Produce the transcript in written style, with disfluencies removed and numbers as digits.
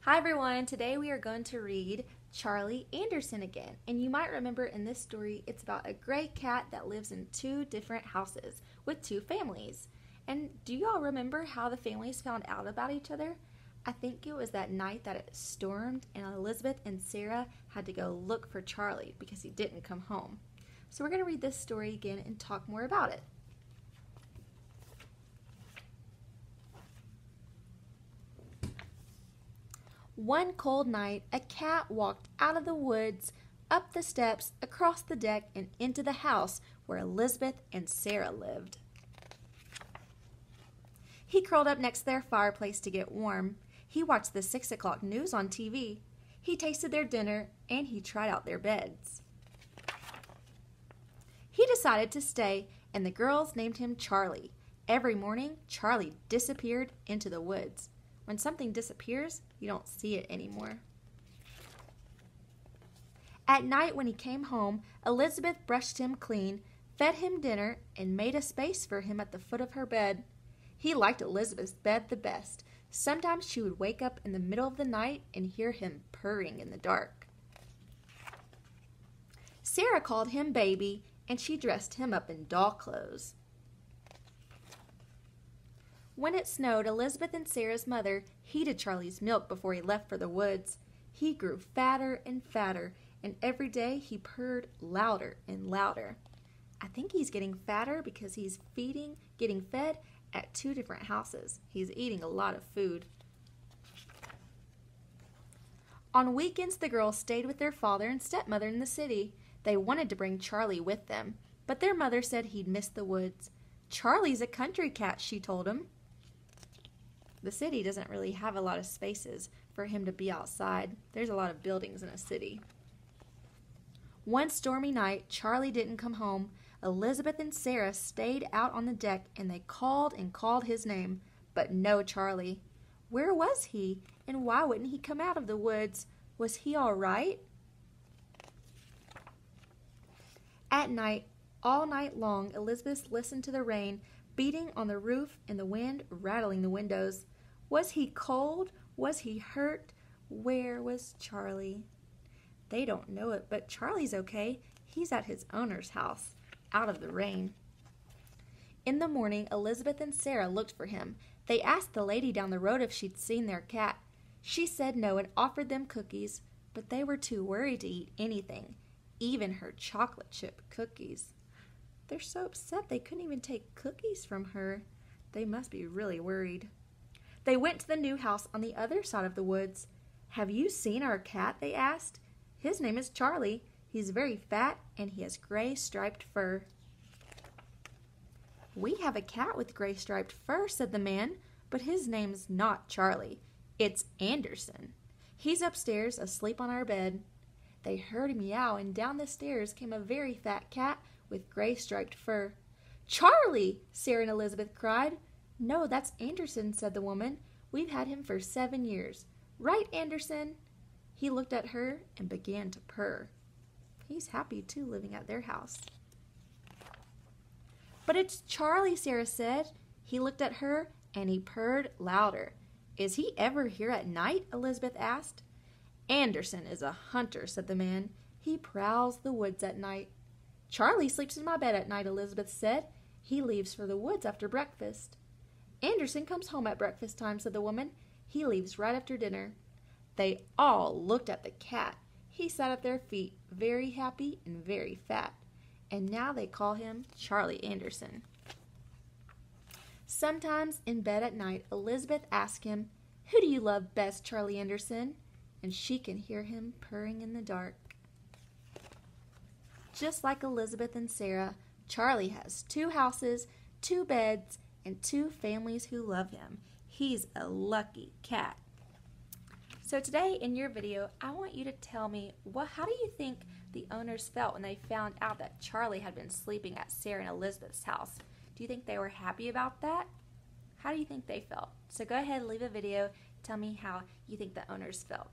Hi everyone, today we are going to read Charlie Anderson again. And you might remember in this story, it's about a gray cat that lives in two different houses with two families. And do you all remember how the families found out about each other? I think it was that night that it stormed and Elizabeth and Sarah had to go look for Charlie because he didn't come home. So we're going to read this story again and talk more about it. One cold night, a cat walked out of the woods, up the steps, across the deck, and into the house where Elizabeth and Sarah lived. He curled up next to their fireplace to get warm. He watched the 6 o'clock news on TV. He tasted their dinner, and he tried out their beds. He decided to stay, and the girls named him Charlie. Every morning, Charlie disappeared into the woods. When something disappears, you don't see it anymore. At night when he came home, Elizabeth brushed him clean, fed him dinner, and made a space for him at the foot of her bed. He liked Elizabeth's bed the best. Sometimes she would wake up in the middle of the night and hear him purring in the dark. Sarah called him baby, and she dressed him up in doll clothes. When it snowed, Elizabeth and Sarah's mother heated Charlie's milk before he left for the woods. He grew fatter and fatter, and every day he purred louder and louder. I think he's getting fatter because he's getting fed at two different houses. He's eating a lot of food. On weekends, the girls stayed with their father and stepmother in the city. They wanted to bring Charlie with them, but their mother said he'd miss the woods. Charlie's a country cat, she told him. The city doesn't really have a lot of spaces for him to be outside. There's a lot of buildings in a city. One stormy night, Charlie didn't come home. Elizabeth and Sarah stayed out on the deck and they called and called his name, but no Charlie. Where was he, and why wouldn't he come out of the woods? Was he all right? At night, all night long, Elizabeth listened to the rain beating on the roof and the wind rattling the windows. Was he cold? Was he hurt? Where was Charlie? They don't know it, but Charlie's okay. He's at his owner's house, out of the rain. In the morning, Elizabeth and Sarah looked for him. They asked the lady down the road if she'd seen their cat. She said no and offered them cookies, but they were too worried to eat anything, even her chocolate chip cookies. They're so upset they couldn't even take cookies from her. They must be really worried. They went to the new house on the other side of the woods. Have you seen our cat? They asked. His name is Charlie. He's very fat and he has gray striped fur. We have a cat with gray striped fur, said the man, but his name's not Charlie. It's Anderson. He's upstairs asleep on our bed. They heard a meow and down the stairs came a very fat cat with gray striped fur. Charlie! Sarah and Elizabeth cried. No, that's Anderson, said the woman. We've had him for 7 years. Right, Anderson? He looked at her and began to purr. He's happy, too, living at their house. But it's Charlie, Sarah said. He looked at her and he purred louder. Is he ever here at night? Elizabeth asked. Anderson is a hunter, said the man. He prowls the woods at night. Charlie sleeps in my bed at night, Elizabeth said. He leaves for the woods after breakfast. Anderson comes home at breakfast time, said the woman. He leaves right after dinner. They all looked at the cat. He sat at their feet, very happy and very fat. And now they call him Charlie Anderson. Sometimes in bed at night, Elizabeth asks him, Who do you love best, Charlie Anderson? And she can hear him purring in the dark. Just like Elizabeth and Sarah, Charlie has 2 houses, 2 beds, and 2 families who love him. He's a lucky cat. So today in your video, I want you to tell me, how do you think the owners felt when they found out that Charlie had been sleeping at Sarah and Elizabeth's house? Do you think they were happy about that? How do you think they felt? So go ahead and leave a video. Tell me how you think the owners felt.